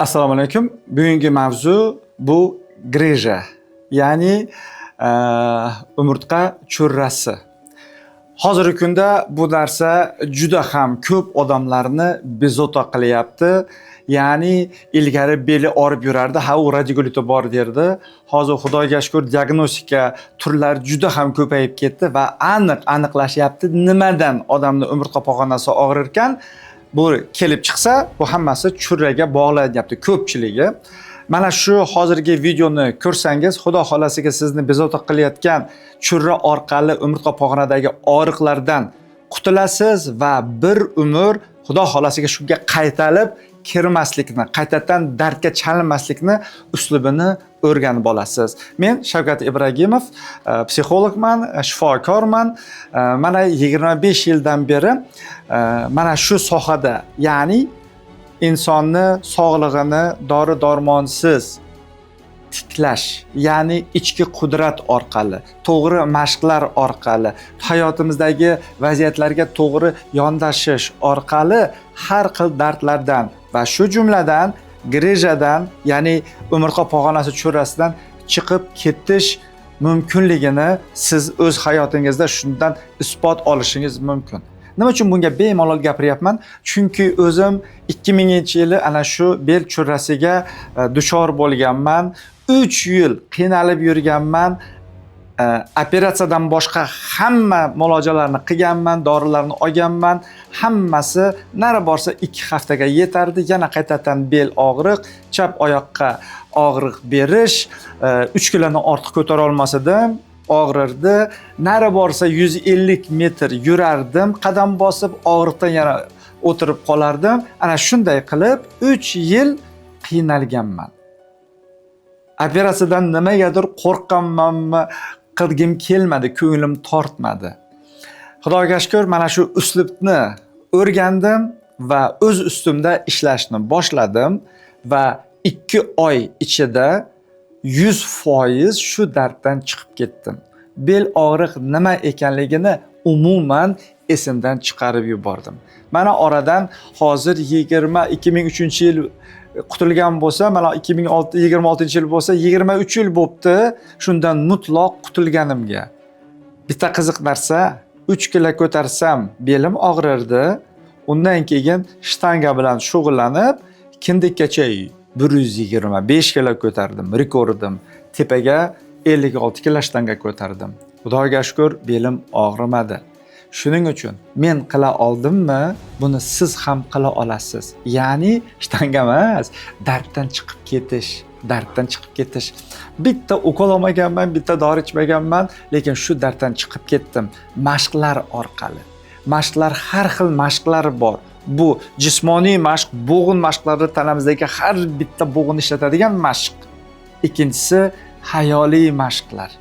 Assalomu alaykum. Bugungi mavzu bu greja, ya'ni umurtqa churrasi. Hozirgi kunda bu narsa juda ham ko'p odamlarni bezovta qilyapti. Ya'ni ilgari beli og'rib yurardi, ha u radikuliti bor derdi. Hozir Xudoga shukr diagnostika turlari juda ham ko'payib ketdi va aniqlashyapti nimadan odamning umurtqa pog'onasi og'rir ekan. Bu kelib chiqsa, bu hammasi churraga bog'lanyapti ko'pchiligi. Mana shu hozirgi videoni ko'rsangiz, Xudo xolasiga sizni bezovta qilayotgan churra orqali umurtqa pog'onadagi og'riqlardan qutulasiz va bir umr Xudo xolasiga shunga qaytalib kirmaslikni, qaytadan dardga chalinmaslikni uslubini o'rganib olasiz. Men Shavkat Ibragimov, psixologman, shifokorman. Mana 25 yildan beri mana shu sohada, ya'ni insonni sog'lig'ini dori-dormonsiz tiklash, ya'ni ichki qudrat orqali, to'g'ri mashqlar orqali, hayotimizdagi vaziyatlarga to'g'ri yondashish orqali har xil dardlardan va shu jumladan grejadan, ya'ni umurtqa pog'onasi churrasidan chiqib ketish mumkinligini siz o'z hayotingizda shundan isbot olishingiz mumkin. Nima uchun bunga bemalol gapiryapman? Chunki o'zim 2000-yili ana shu bel churrasiga duchor bo'lganman. 3 yil qiynalib yurganman. Operatsiyadan boshqa hamma muolajalarni qilganman, dorilarni olganman. Hammasi nari borsa 2 haftaga yetardi. Yana qaytadan bel og'riq, chap oyoqqa og'riq berish, 3 kilodan ortiq ko'tara olmas edim. Og'rirdi. Nari borsa 150 metr yurardim, qadam bosib og'riqdan yana o'tirib qolardim. Ana shunday qilib 3 yil qiynalganman. Operatsiyadan nimagadir qo'rqqanmanmi, qilgim kelmadi, ko'nglim tortmadi. Xudoga shukr, mana shu uslubni o'rgandim va o'z ustimda ishlashni boshladim va 2 oy ichida 100% shu darddan chiqib ketdim. Bel og'riq nima ekanligini umuman esimdan chiqarib yubordim. Mana oradan hozir 2003-yil qutulgan bo'lsa, mana 26-yil bo'lsa, 23 yil bo'pti shundan mutlaq qutulganimga. Bitta qiziq narsa, 3 kilo ko'tarsam belim og'rirdi. Undan keyin shtanga bilan shug'ullanib, kindikkacha 125 kilo ko'tardim, rekordim. Tepaga 56 kilo shtanga ko'tardim. Xudoga shukr, belim og'rimadi. Shuning uchun men qila oldimmi, buni siz ham qila olasiz. Ya'ni shtanga emas, darddan chiqib ketish. Bitta ukol olmaganman, bitta dori ichmaganman, lekin shu darddan chiqib ketdim. Mashqlar orqali. Mashqlar, har xil mashqlar bor. Bu jismoniy mashq, bo'g'in mashqlari, tanamizdagi har bitta bo'g'in ishlatadigan mashq. Ikkinchisi hayoliy mashqlar.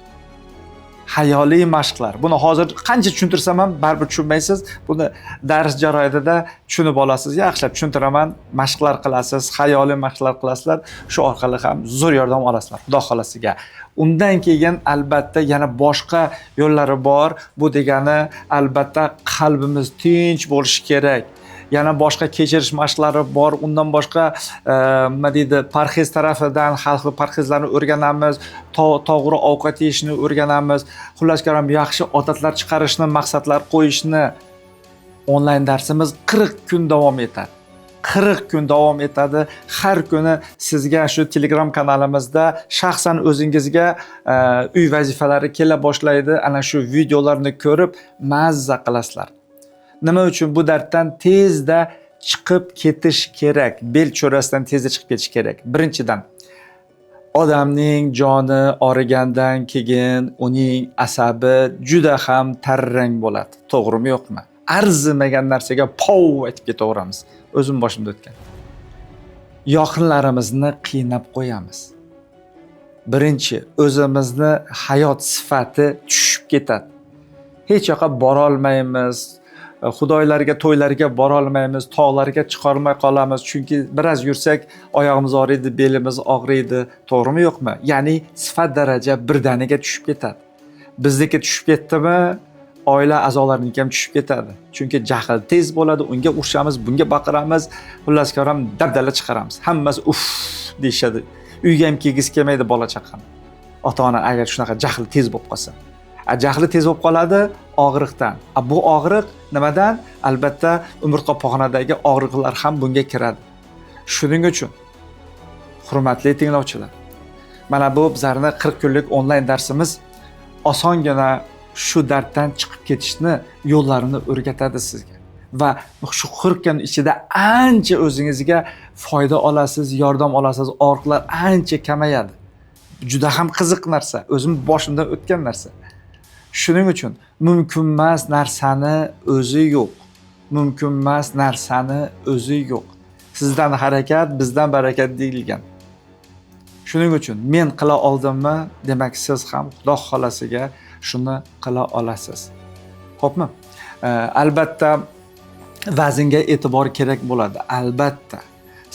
Buni hozir qancha tushuntirsam ham baribir tushunmaysiz. Buni dars jarayonida tushunib olasiz. Yaxshilab tushuntiraman. Mashqlar qilasiz, hayoliy mashqlar qilasizlar. Shu orqali ham zo'r yordam olasizlar, Xudo xolasiga. Undan keyin albatta yana boshqa yo'llari bor. Bu degani albatta qalbimiz tinch bo'lishi kerak. Yana boshqa kechirish mashqlari bor. Undan boshqa nima deydi, parhez tarafidan xalqi parhezlarni o'rganamiz, to'g'ri ovqat yeyishni o'rganamiz. Xullas kalom, yaxshi odatlar chiqarishni, maqsadlar qo'yishni. Onlayn darsimiz 40 kun davom etadi. 40 kun davom etadi. Har kuni sizga shu Telegram kanalimizda shaxsan o'zingizga uy vazifalari kela boshlaydi. Ana shu videolarni ko'rib mazza qilasizlar. Nima uchun bu darddan tezda chiqib ketish kerak? Bel churrasidan tezda chiqib ketish kerak. Birinchidan, odamning joni origandan keyin uning asabi juda ham tarrang bo'ladi. To'g'rimi, yo'qmi? Arzimagan narsaga pov aytib ketaveramiz. O'zim boshimda o'tgan. Yaqinlarimizni qiynab qo'yamiz. Birinchi, o'zimizni hayot sifati tushib ketadi. Hech yoqqa bora olmaymiz. Xudoylarga, to'ylarga bora olmaymiz, tog'larga chiqolmay qolamiz, chunki biroz yursak oyog'imiz og'riydi, belimiz og'riydi, to'g'rimi, yo'qmi? Ya'ni sifat daraja birdaniga tushib ketadi. Bizniki tushib ketdimi, oila a'zolariniki ham tushib ketadi. Chunki jahl tez bo'ladi, unga urishamiz, bunga baqiramiz, xullas ko'ram dabdala chiqaramiz. Hammasi uff deyishadi. Uyga ham kelgisi kelmaydi bola chaqani. Ota-ona agar shunaqa jahli tez bo'lib qolsa. Jahli tez bo'lib qoladi og'riqdan. Bu og'riq nimadan? Albatta umurtqa pog'onadagi og'riqlar ham bunga kiradi. Shuning uchun hurmatli tinglovchilar, mana bu bizlarning 40 kunlik onlayn darsimiz osongina shu darddan chiqib ketishni yo'llarini o'rgatadi sizga. Va shu 40 kun ichida ancha o'zingizga foyda olasiz, yordam olasiz, og'riqlar ancha kamayadi. Juda ham qiziq narsa, o'zim boshimdan o'tgan narsa. Shuning uchun mumkin emas narsani o'zi yo'q. Mumkin emas narsani o'zi yo'q. Sizdan harakat, bizdan barakat deyilgan. Shuning uchun men qila oldimmi, demak siz ham Xudo xolasiga shuni qila olasiz. Xo'pmi? Albatta vaznga e'tibor kerak bo'ladi. Albatta.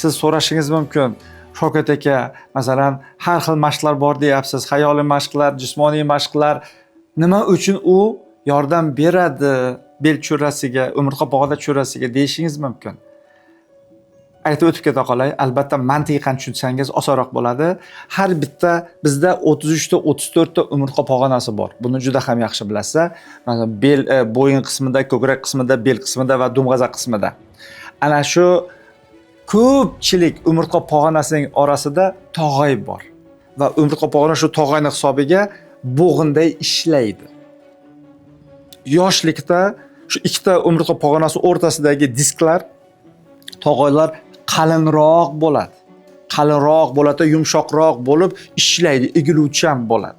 Siz so'rashingiz mumkin. Shokat aka, masalan, har xil mashqlar bor deyapsiz. Xayoliy mashqlar, jismoniy mashqlar. Nima uchun u yordam beradi bel cho'rasiga, umurtqa pog'ona cho'rasiga deyishingiz mumkin. Aytib o'tib keta qolay, albatta mantiqan tushunsangiz osonroq bo'ladi. Har bitta bizda 33 ta 34 ta umurtqa pog'onasi bor. Buni juda ham yaxshi bilasizlar. Masalan, bel, bo'yin qismida, ko'krak qismida, bel qismida va dumg'aza qismida. Ana shu ko'pchilik umurtqa pog'onasining orasida tog'ay bor. Va umurtqa pog'ona shu tog'ayni hisobiga bo'g'inday ishlaydi. Yoshlikda shu ikkita umurtqa pog'onasi o'rtasidagi disklar, tog'aylar qalinroq bo'ladi. Qalinroq bo'ladi, yumshoqroq bo'lib ishlaydi, egiluvchan bo'ladi.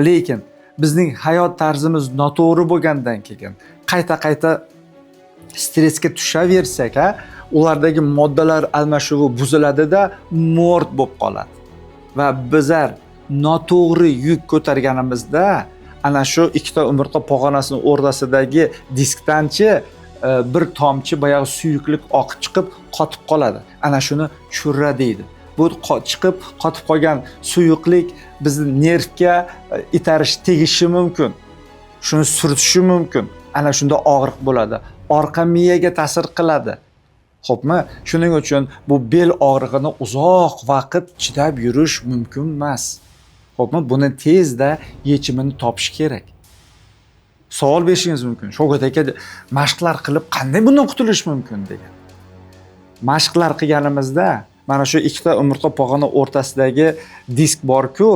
Lekin bizning hayot tarzimiz noto'g'ri bo'lgandan keyin qayta stressga tushaversak, ulardagi moddalar almashuvi buziladi-da, mo'rt bo'lib qoladi. Va bizlar noto'g'ri yuk ko'targanimizda ana shu ikkita umurtqa pog'onasining o'rtasidagi diskdanchi bir tomchi boyagi suyuqlik oqib chiqib qotib qoladi. Ana shuni churra deydi. Bu chiqib qotib qolgan suyuqlik bizni nervga itarish tegishi mumkin. Shuni surtishi mumkin. Ana shunda og'riq bo'ladi. Orqa miyaga ta'sir qiladi. Xo'pmi? Shuning uchun bu bel og'rig'ini uzoq vaqt chidab yurish mumkin emas. Xo'pmi? Buni tezda yechimini topish kerak. Savol berishingiz mumkin. Shokat aka, mashqlar qilib qanday bundan qutulish mumkin degan. Mashqlar qilganimizda mana shu ikkita umurtqa pog'ona o'rtasidagi disk bor-ku,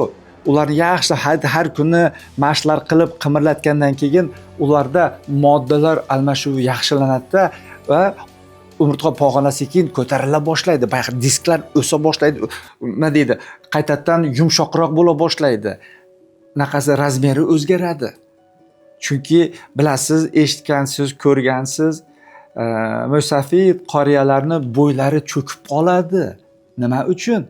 ularni yaxshi har kuni mashqlar qilib qimirlatgandan keyin ularda moddalar almashuvi yaxshilanadi va umurtqa pog'onasi keyin ko'tarila boshlaydi. Bayaqi disklar o'sa boshlaydi. Nima deydi? Qaytadan yumshoqroq bo'la boshlaydi. Naqasi razmeri o'zgaradi. Chunki bilasiz, eshitgansiz, ko'rgansiz, musafid qoriyalarni bo'ylari cho'kib qoladi. Nima uchun?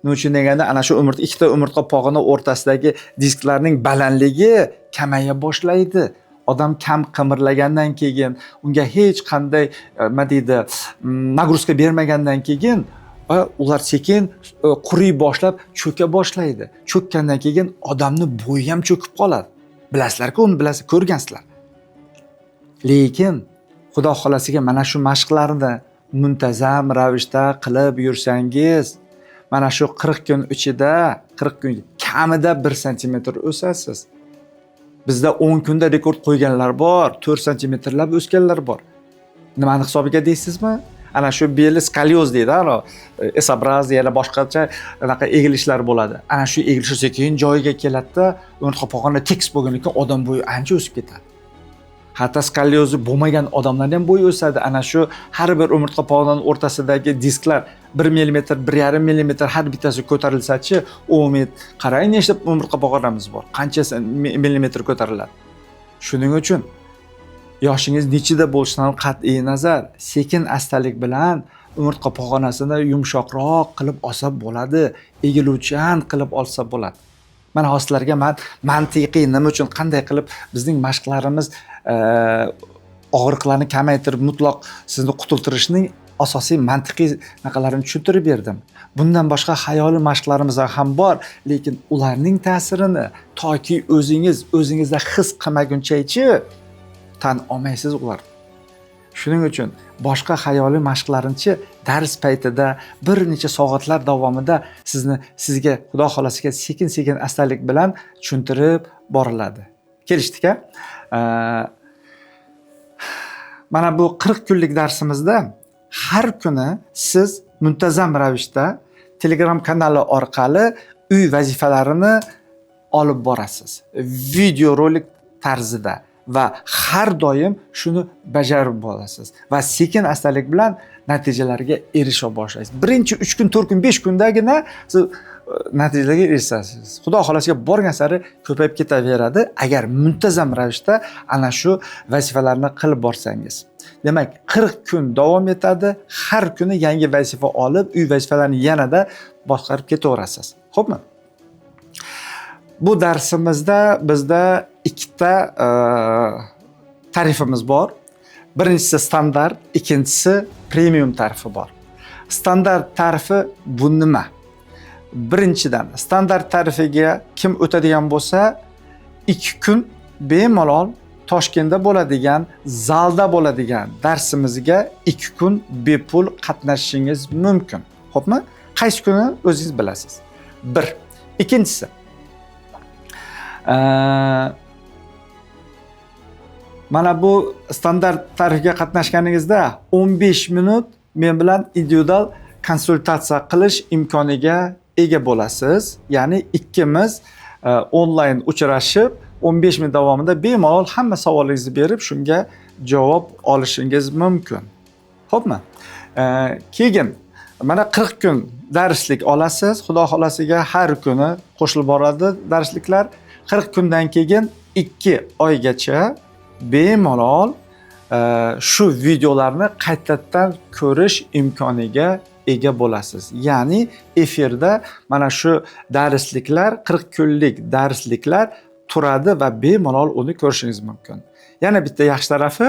Nima uchun deganda ana shu ikkita umurtqa pog'ona o'rtasidagi disklarning balandligi kamaya boshlaydi. Odam kam qimirlagandan keyin, unga hech qanday nima deydi, nagruzka bermagandan keyin ular sekin quriy boshlab cho'ka boshlaydi. Cho'kkandan keyin odamni bo'yi ham cho'kib qoladi. Bilasizlar-ku, uni bilasiz, ko'rgansizlar. Lekin Xudo xolasiga mana shu mashqlarni muntazam ravishda qilib yursangiz, mana shu 40 kun ichida, 40 kun kamida 1 santimetr o'sasiz. Bizda 10 kunda rekord qo'yganlar bor, 4 santimetrlab o'sganlar bor. Nimani hisobiga deysizmi? Ana shu beli skolyoz deydi, ana esabraz yana boshqacha anaqa egilishlar bo'ladi. Ana shu egilish sekin joyiga keladi-da, umurtqa pog'ona tekis bo'lganlikdan odam bo'yi ancha o'sib ketadi. Hatto skolyozi bo'lmagan odamlar ham bo'yi o'sadi. Ana shu har bir umurtqa pog'onaning o'rtasidagi disklar 1 mm, 1,5 mm har bittasi ko'tarilsa-chi, umid qarang nechta umurtqa pog'onamiz bor. Qancha millimetr ko'tariladi. Shuning uchun yoshingiz nechida bo'lishidan qat'iy nazar, sekin astalik bilan umurtqa pog'onasini yumshoqroq qilib olsa bo'ladi, egiluvchan qilib olsa bo'ladi. Mana hozirlarga men mantiqiy nima uchun qanday qilib bizning mashqlarimiz og'riqlarni kamaytirib mutlaq sizni qutultirishning asosiy mantiqiy naqalarini tushuntirib berdim. Bundan boshqa xayoliy mashqlarimiz ham bor, lekin ularning ta'sirini toki o'zingizda his qilmaguncha tan olmaysiz ular. Shuning uchun boshqa xayoliy mashqlarni-chi dars paytida bir necha soatlar davomida sizga Xudo xolasiga sekin-sekin astalik bilan tushuntirib boriladi. Kelishdik-a? Mana bu 40 kunlik darsimizda har kuni siz muntazam ravishda Telegram kanali orqali uy vazifalarini olib borasiz. Video rolik tarzida va har doim shuni bajarib borasiz va sekin astalik bilan natijalarga erisha boshlaysiz. Birinchi 3 kun, 4 kun, 5 kundagina siz natijalarga erishasiz. Xudo xolasiga borgan sari ko'payib ketaveradi agar muntazam ravishda ana shu vazifalarni qilib borsangiz. Demak, 40 kun davom etadi. Har kuni yangi vazifa olib, uy vazifalarini yanada boshqarib ketaverasiz. Xo'pmi? Bu darsimizda bizda ikkita tarifimiz bor. Birinchisi standart, ikkinchisi premium tarifi bor. Standart tarifi bu nima? Birinchidan, standart tarifiga kim o'tadigan bo'lsa, 2 kun bemalol Toshkentda bo'ladigan, zalda bo'ladigan darsimizga 2 kun bepul qatnashishingiz mumkin. Xo'pmi? Qaysi kuni o'zingiz bilasiz. 1. Ikkinchisi, mana bu standart tarifga qatnashganingizda 15 minut men bilan individual konsultatsiya qilish imkoniga ega bo'lasiz. Ya'ni ikkimiz onlayn uchrashib 15 minut davomida bemalol hamma savolingizni berib, shunga javob olishingiz mumkin. Xo'pmi? Keyin mana 40 kun darslik olasiz. Xudo xolasiga har kuni qo'shilib boradi darsliklar. 40 kundan keyin 2 oygacha bemalol shu videolarni qaytadan ko'rish imkoniga ega bo'lasiz. Ya'ni efirda mana shu darsliklar, 40 kunlik darsliklar turadi va bemalol uni ko'rishingiz mumkin. Yana bitta yaxshi tarafi,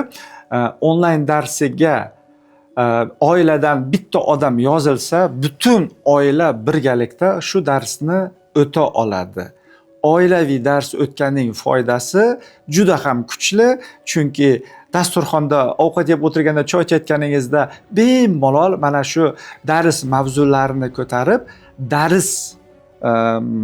onlayn darsiga oiladan bitta odam yozilsa, butun oila birgalikda shu darsni o'ta oladi. Oilaviy dars o'tganning foydasi juda ham kuchli, chunki dasturxonda ovqat yeb o'tirganda, choy ichayotganingizda bemalol mana shu dars mavzularini ko'tarib, dars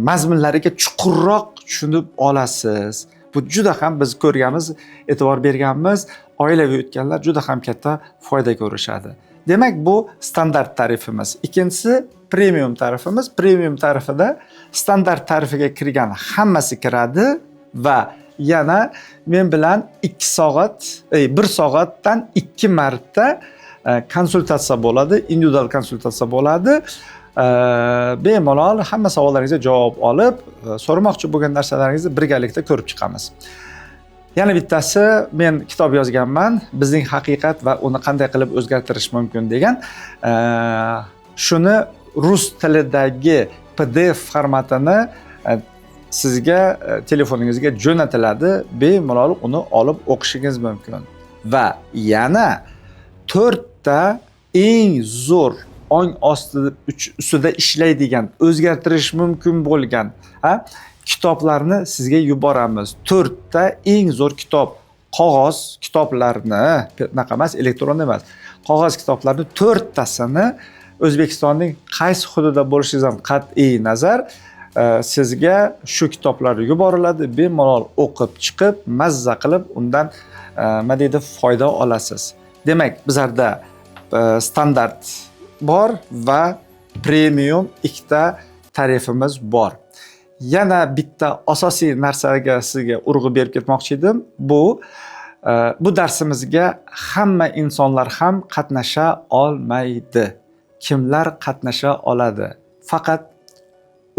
mazmunlariga chuqurroq tushunib olasiz. Bu juda ham biz ko'rganmiz, e'tibor berganmiz, oilaviy o'tganlar juda ham katta foyda ko'rishadi. Demak, bu standart tarifimiz. Ikkinchisi premium tarifimiz. Premium tarifida standart tarifiga kirgan hammasi kiradi va yana men bilan 2 soat, 1 soatdan 2 marta konsultatsiya bo'ladi, individual konsultatsiya bo'ladi. Bemalol hamma savollaringizga javob olib, so'ramoqchi bo'lgan narsalaringizni birgalikda ko'rib chiqamiz. Yana bittasi, men kitob yozganman, bizning haqiqat va uni qanday qilib o'zgartirish mumkin degan. Shuni rus tilidagi PDF formatini sizga telefoningizga jo'natiladi, bemalol uni olib o'qishingiz mumkin. Va yana 4 ta eng zo'r ong ustida ishlaydigan, o'zgartirish mumkin bo'lgan kitoblarni sizga yuboramiz. 4 ta eng zo'r kitob, qog'oz kitoblarni, bunaqa emas, elektron emas. Qog'oz kitoblarni 4 tasini O'zbekistonning qaysi hududida bo'lishingizdan qat'iy nazar sizga shu kitoblar yuboriladi. Bemalol o'qib chiqib, mazza qilib undan nima deydi, foyda olasiz. Demak, bizlarda standart bor va premium ikkita tarifimiz bor. Yana bitta asosiy narsaga sizga urg'u berib ketmoqchi edim. Bu darsimizga hamma insonlar ham qatnasha olmaydi. Kimlar qatnasha oladi? Faqat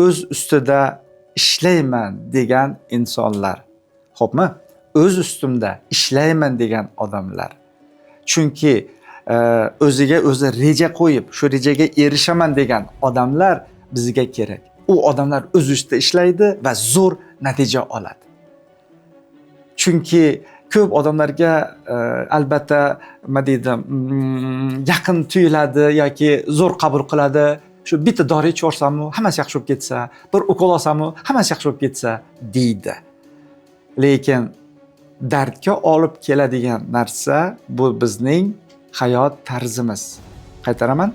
o'z ustida ishlayman degan insonlar. Xo'pmi? O'z ustimda ishlayman degan odamlar. Chunki o'ziga o'zi reja qo'yib, shu rejaga erishaman degan odamlar bizga kerak. U odamlar o'z ustida ishlaydi va zo'r natija oladi. Chunki ko'p odamlarga albatta nima deydi, yaqin tuyuladi yoki zo'r qabul qiladi. Shu bitta dori ichib olsam-u, hammasi yaxshi bo'lib ketsa, bir ukol olsam-u, hammasi yaxshi bo'lib ketsa deydi. Lekin dardga olib keladigan narsa bu bizning hayot tarzimiz. Qaytaraman.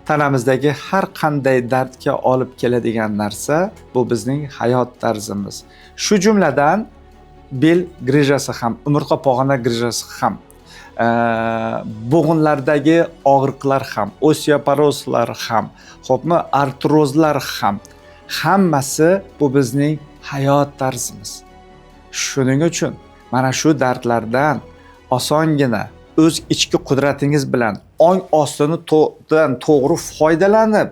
Tanamizdagi har qanday dardga olib keladigan narsa bu bizning hayot tarzimiz. Shu jumladan bel grijasi ham, umurtqa pog'ona grijasi ham, bo'g'inlardagi og'riqlar ham, osteoporozlar ham, xo'pmi, artrozlar ham, hammasi bu bizning hayot tarzimiz. Shuning uchun mana shu dardlardan osongina o'z ichki qudratingiz bilan ong ostidan to'g'ri foydalanib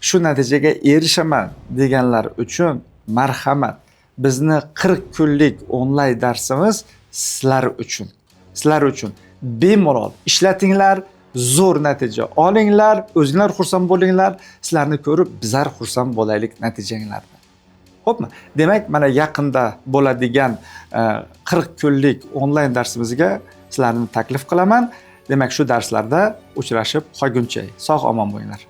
shu natijaga erishaman deganlar uchun marhamat, bizni 40 kunlik onlayn darsimiz sizlar uchun. Sizlar uchun bemalol ishlatinglar, zo'r natija olinglar, o'zinglar xursand bo'linglar, sizlarni ko'rib bizlar xursand bo'laylik natijanglarda. Xo'pmi? Demak, mana yaqinda bo'ladigan 40 kunlik onlayn darsimizga sizlarni taklif qilaman. Demak, shu darslarda uchrashib qolguncha sog' omon bo'linglar.